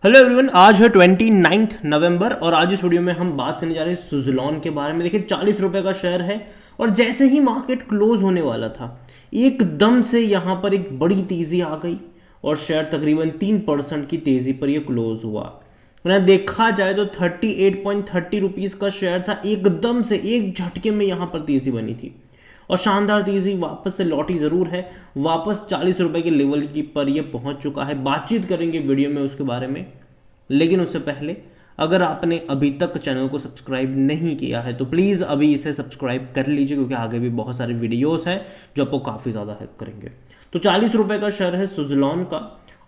Hello everyone, आज है 29 नवंबर और आज इस वीडियो में हम बात करने जा रहे हैं सुजलॉन के बारे में। देखिए 40 रुपए का शेयर है और जैसे ही मार्केट क्लोज होने वाला था एकदम से यहाँ पर एक बड़ी तेजी आ गई और शेयर तकरीबन 3% की तेजी पर यह क्लोज हुआ। वरना देखा जाए तो 38.30 रुपीज़ का शेयर था, एकदम से एक झटके में यहाँ पर तेजी बनी थी और शानदार तेजी वापस से लौटी जरूर है। वापस 40 रुपए के लेवल की पर ये पहुंच चुका है। बातचीत करेंगे वीडियो में उसके बारे में, लेकिन उससे पहले अगर आपने अभी तक चैनल को सब्सक्राइब नहीं किया है तो प्लीज़ अभी इसे सब्सक्राइब कर लीजिए, क्योंकि आगे भी बहुत सारे वीडियोस हैं जो आपको काफ़ी ज़्यादा हेल्प करेंगे। तो 40 रुपए का शेयर है सुजलॉन का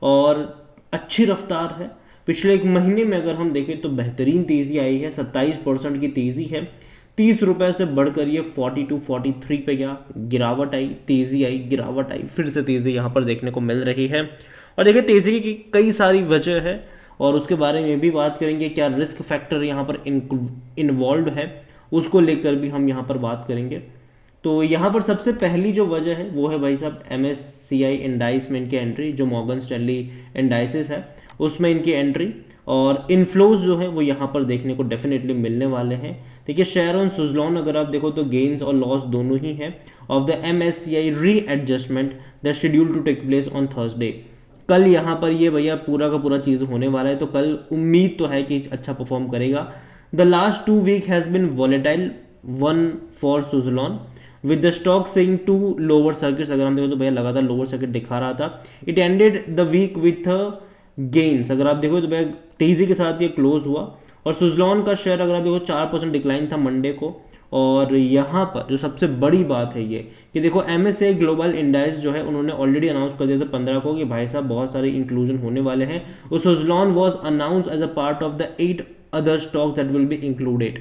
और अच्छी रफ्तार है। पिछले एक महीने में अगर हम देखें तो बेहतरीन तेज़ी आई है, 27% की तेज़ी है। 30 रुपए से बढ़कर ये 42 43 पे गया, गिरावट आई, तेज़ी आई, गिरावट आई, फिर से तेज़ी यहाँ पर देखने को मिल रही है। और देखिए तेज़ी की कई सारी वजह है और उसके बारे में भी बात करेंगे। क्या रिस्क फैक्टर यहाँ पर इन्वॉल्व है उसको लेकर भी हम यहाँ पर बात करेंगे। तो यहाँ पर सबसे पहली जो वजह है वो है भाई साहब MSCI इंडाइस में इनकी एंट्री, जो मॉर्गन स्टैनली इंडाइसिस है उसमें इनकी एंट्री और इनफ्लोज जो है वो यहाँ पर देखने को डेफिनेटली मिलने वाले हैं। देखिए शेयर ऑन सुजलॉन अगर आप देखो तो गेन्स और लॉस दोनों ही हैं of the MSCI readjustment that schedule to take place on Thursday. कल यहाँ पर ये भैया पूरा का पूरा चीज़ होने वाला है, तो कल उम्मीद तो है कि अच्छा परफॉर्म करेगा। The last 2 week has been volatile one for Suzlon with the stock saying to lower circuits. अगर हम देखो तो भैया लगातार लोअर सर्किट दिखा रहा था। It ended the week with gains. अगर आप देखो तो भैया तेजी के साथ ये क्लोज हुआ और सुजलॉन का शेयर अगर आप देखो 4% डिक्लाइन था मंडे को। और यहाँ पर जो सबसे बड़ी बात है ये कि देखो MSCI ग्लोबल इंडाइस जो है उन्होंने ऑलरेडी अनाउंस कर दिया था 15 को कि भाई साहब बहुत सारे इंक्लूजन होने वाले हैं। Suzlon was announce as a part of the 8 other stocks that will be included.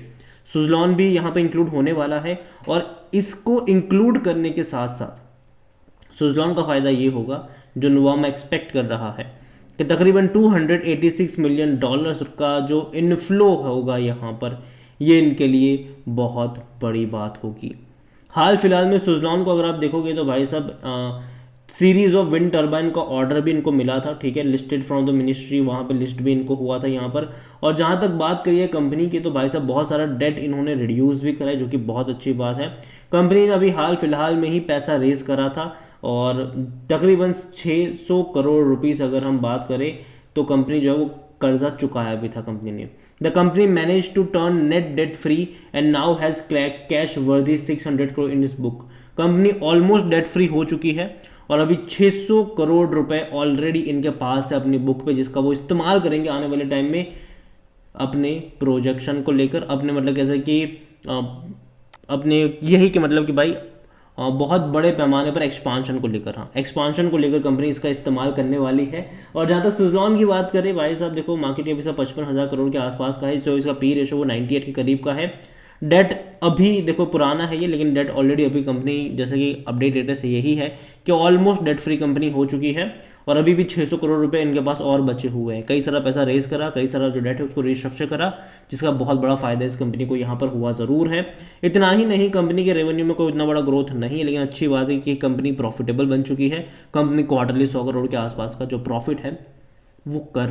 Suzlon भी यहाँ पे इंक्लूड होने वाला है और इसको इंक्लूड करने के साथ साथ सुजलॉन का फायदा ये होगा जो नुवामा एक्सपेक्ट कर रहा है कि तकरीबन $286 मिलियन का जो इनफ्लो होगा यहाँ पर, ये इनके लिए बहुत बड़ी बात होगी। हाल फिलहाल में सुजलॉन को अगर आप देखोगे तो भाई साहब सीरीज ऑफ विंड टर्बाइन का ऑर्डर भी इनको मिला था, ठीक है, लिस्टेड फ्रॉम द मिनिस्ट्री, वहाँ पे लिस्ट भी इनको हुआ था यहाँ पर। और जहाँ तक बात करिए कंपनी की तो भाई साहब बहुत सारा डेट इन्होंने रिड्यूस भी करा है, जो कि बहुत अच्छी बात है। कंपनी ने अभी हाल फिलहाल में ही पैसा रेज करा था और तकरीबन 600 करोड़ रुपीस अगर हम बात करें तो कंपनी जो है वो कर्जा चुकाया भी था कंपनी ने। The company manage to turn net debt free and now has cash worthy 600 crore in this book. Company almost debt free हो चुकी है और अभी 600 करोड़ रुपए ऑलरेडी इनके पास है अपनी बुक पे, जिसका वो इस्तेमाल करेंगे आने वाले टाइम में अपने प्रोजेक्शन को लेकर, अपने मतलब कैसे कि अपने यही कि मतलब कि भाई बहुत बड़े पैमाने पर एक्सपांशन को लेकर, हाँ एक्सपांशन को लेकर कंपनी इसका इस्तेमाल करने वाली है। और जहाँ तक सुजलॉन की बात करें भाई साहब देखो मार्केट कैप इसका 55,000 करोड़ के आसपास का है, जो इसका पी रेशो वो 98 के करीब का है। डेट अभी देखो पुराना है ये, लेकिन डेट ऑलरेडी अभी कंपनी जैसे कि अपडेट लेटेस्ट यही है कि ऑलमोस्ट डेट फ्री कंपनी हो चुकी है और अभी भी 600 करोड़ रुपए इनके पास और बचे हुए हैं। कई सारा पैसा रेज करा, कई सारा जो डेट है उसको रिस्ट्रक्चर करा, जिसका बहुत बड़ा फायदा इस कंपनी को यहाँ पर हुआ ज़रूर है। इतना ही नहीं, कंपनी के रेवेन्यू में कोई इतना बड़ा ग्रोथ नहीं है, लेकिन अच्छी बात है कि कंपनी प्रॉफिटेबल बन चुकी है। कंपनी क्वार्टरली 100 करोड़ के आसपास का जो प्रॉफिट है वो कर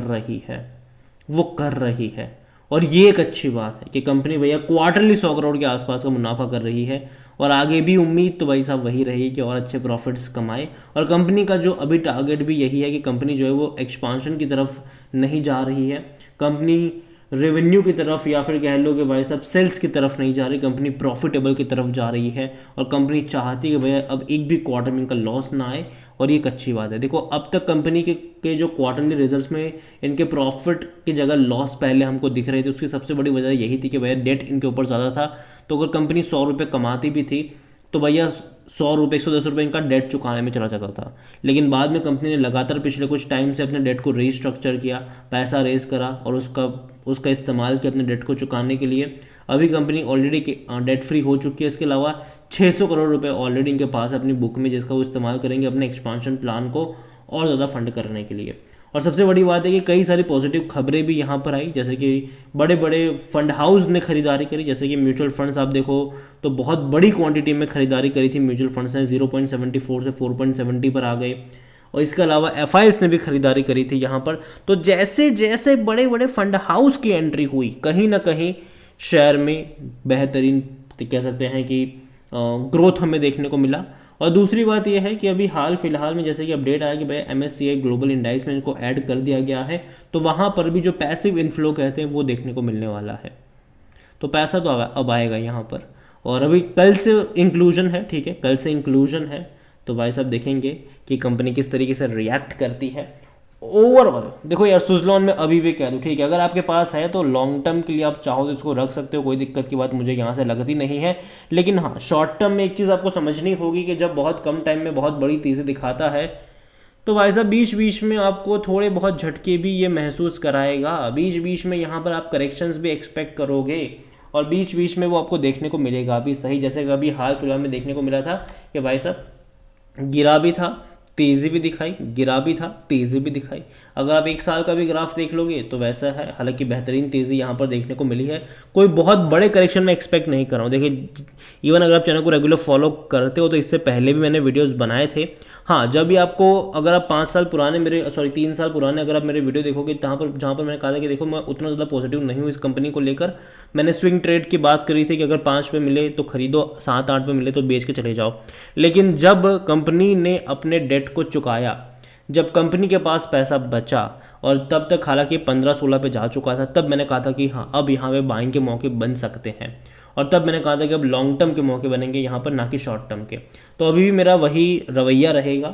रही है और ये एक अच्छी बात है कि कंपनी भैया क्वार्टरली 100 करोड़ के आसपास का मुनाफा कर रही है और आगे भी उम्मीद तो भाई साहब वही रहेगी कि और अच्छे प्रॉफिट्स कमाए। और कंपनी का जो अभी टारगेट भी यही है कि कंपनी जो है वो एक्सपांशन की तरफ नहीं जा रही है, कंपनी रेवेन्यू की तरफ या फिर कह लो कि भाई साहब सेल्स की तरफ नहीं जा रही, कंपनी प्रॉफिटेबल की तरफ जा रही है और कंपनी चाहती है कि भैया अब एक भी क्वार्टर में इनका लॉस ना आए और ये एक अच्छी बात है। देखो अब तक कंपनी के जो क्वार्टरली रिजल्ट्स में इनके प्रॉफिट की जगह लॉस पहले हमको दिख रहे थे, उसकी सबसे बड़ी वजह यही थी कि भैया डेट इनके ऊपर ज़्यादा था। तो अगर कंपनी 100 रुपये कमाती भी थी तो भैया 100 रुपये 110 रुपये इनका डेट चुकाने में चला जाता था। लेकिन बाद में कंपनी ने लगातार पिछले कुछ टाइम से अपने डेट को रीस्ट्रक्चर किया, पैसा रेज करा और उसका इस्तेमाल किया अपने डेट को चुकाने के लिए। अभी कंपनी ऑलरेडी डेट फ्री हो चुकी है। इसके अलावा 600 करोड़ रुपए ऑलरेडी इनके पास है अपनी बुक में, जिसका वो इस्तेमाल करेंगे अपने एक्सपांशन प्लान को और ज़्यादा फंड करने के लिए। और सबसे बड़ी बात है कि कई सारी पॉजिटिव खबरें भी यहाँ पर आई, जैसे कि बड़े बड़े फंड हाउस ने खरीदारी करी, जैसे कि म्यूचुअल फंड्स आप देखो तो बहुत बड़ी क्वांटिटी में खरीदारी करी थी म्यूचुअल फंड्स ने, 0.74 से 4.70 पर आ गए। और इसके अलावा एफ ने भी खरीदारी करी थी यहाँ पर। तो जैसे जैसे बड़े बड़े फंड हाउस की एंट्री हुई, कहीं ना कहीं शेयर में बेहतरीन कह सकते हैं कि ग्रोथ हमें देखने को मिला। और दूसरी बात यह है कि अभी हाल फिलहाल में जैसे कि अपडेट आया कि भाई MSCI ग्लोबल इंडेक्स में इनको ऐड कर दिया गया है, तो वहाँ पर भी जो पैसिव इनफ्लो कहते हैं वो देखने को मिलने वाला है। तो पैसा तो अब आएगा यहाँ पर। और अभी कल से इंक्लूजन है, ठीक है, कल से इंक्लूजन है, तो भाई साहब देखेंगे कि कंपनी किस तरीके से रिएक्ट करती है। ओवरऑल देखो यार, सुजलॉन में अभी भी कह दूँ, ठीक है, अगर आपके पास है तो लॉन्ग टर्म के लिए आप चाहो तो इसको रख सकते हो, कोई दिक्कत की बात मुझे यहाँ से लगती नहीं है। लेकिन हाँ, शॉर्ट टर्म में एक चीज़ आपको समझनी होगी कि जब बहुत कम टाइम में बहुत बड़ी तेज़ी दिखाता है तो भाई साहब बीच बीच में आपको थोड़े बहुत झटके भी ये महसूस कराएगा। बीच बीच में यहाँ पर आप करेक्शंस भी एक्सपेक्ट करोगे और बीच बीच में वो आपको देखने को मिलेगा भी सही। जैसे कि अभी हाल फिलहाल में देखने को मिला था कि भाई साहब गिरा भी था, तेज़ी भी दिखाई, गिरा भी था, तेज़ी भी दिखाई। अगर आप एक साल का भी ग्राफ देख लोगे तो वैसा है, हालांकि बेहतरीन तेज़ी यहाँ पर देखने को मिली है। कोई बहुत बड़े करेक्शन में एक्सपेक्ट नहीं कर रहा हूँ। देखिए, इवन अगर आप चैनल को रेगुलर फॉलो करते हो तो इससे पहले भी मैंने वीडियोस बनाए थे। हाँ, जब भी आपको, अगर आप 5 साल पुराने मेरे 3 साल पुराने अगर आप मेरे वीडियो देखोगे जहाँ पर मैंने कहा था कि देखो मैं उतना ज़्यादा पॉजिटिव नहीं हूँ इस कंपनी को लेकर। मैंने स्विंग ट्रेड की बात करी थी कि अगर 5 पे मिले तो खरीदो, 7-8 पे मिले तो बेच के चले जाओ। लेकिन जब कंपनी ने अपने डेट को चुकाया, जब कंपनी के पास पैसा बचा और तब तक हालांकि 15-16 पे जा चुका था, तब मैंने कहा था कि हाँ अब यहाँ पे बाइंग के मौके बन सकते हैं। और तब मैंने कहा था कि अब लॉन्ग टर्म के मौके बनेंगे यहाँ पर, ना कि शॉर्ट टर्म के। तो अभी भी मेरा वही रवैया रहेगा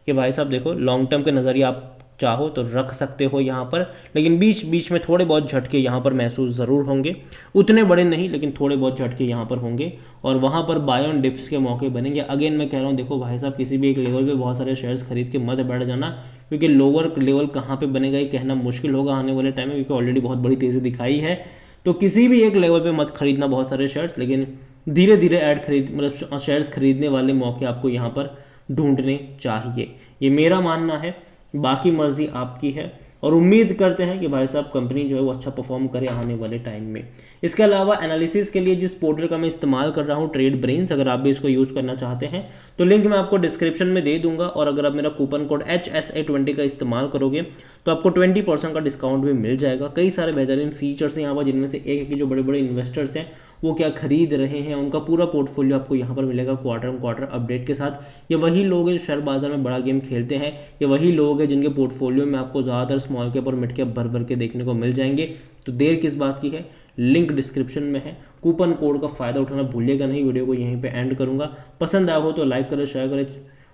कि भाई साहब देखो, लॉन्ग टर्म के नज़रिया आप चाहो तो रख सकते हो यहाँ पर, लेकिन बीच बीच में थोड़े बहुत झटके यहाँ पर महसूस ज़रूर होंगे। उतने बड़े नहीं, लेकिन थोड़े बहुत झटके यहाँ पर होंगे और वहाँ पर बाय ऑन डिप्स के मौके बनेंगे। अगेन मैं कह रहा हूँ, देखो भाई साहब, किसी भी एक लेवल पे बहुत सारे शेयर्स खरीद के मत बैठ जाना, क्योंकि लोअर लेवल कहाँ पे बनेगा ये कहना मुश्किल होगा आने वाले टाइम में, क्योंकि ऑलरेडी बहुत बड़ी तेज़ी दिखाई है। तो किसी भी एक लेवल पे मत खरीदना बहुत सारे शेयर्स, लेकिन धीरे धीरे मतलब शेयर्स खरीदने वाले मौके आपको यहाँ पर ढूंढने चाहिए, ये मेरा मानना है। बाकी मर्जी आपकी है और उम्मीद करते हैं कि भाई साहब कंपनी जो है वो अच्छा परफॉर्म करे आने वाले टाइम में। इसके अलावा एनालिसिस के लिए जिस पोर्टल का मैं इस्तेमाल कर रहा हूँ, ट्रेड ब्रेन्स, अगर आप भी इसको यूज़ करना चाहते हैं तो लिंक मैं आपको डिस्क्रिप्शन में दे दूंगा। और अगर आप मेरा कूपन कोड HSA20 का इस्तेमाल करोगे तो आपको 20% का डिस्काउंट भी मिल जाएगा। कई सारे बेहतरीन फीचर्स हैं यहाँ पर, जिनमें से एक है कि जो बड़े बड़े इन्वेस्टर्स हैं वो क्या खरीद रहे हैं, उनका पूरा पोर्टफोलियो आपको यहाँ पर मिलेगा क्वार्टर अपडेट के साथ। ये वही लोग हैं जो शेयर बाजार में बड़ा गेम खेलते हैं, ये वही लोग हैं जिनके पोर्टफोलियो में आपको ज़्यादातर स्मॉल कैप और मिड कैप भर भर के देखने को मिल जाएंगे। तो देर किस बात की है, लिंक डिस्क्रिप्शन में है, कूपन कोड का फ़ायदा उठाना भूलिएगा नहीं। वीडियो को यहीं पे एंड करूँगा, पसंद आया हो तो लाइक करें, शेयर करें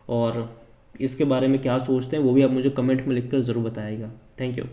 और इसके बारे में क्या सोचते हैं वो भी आप मुझे कमेंट में लिखकर ज़रूर बताइएगा। Thank you.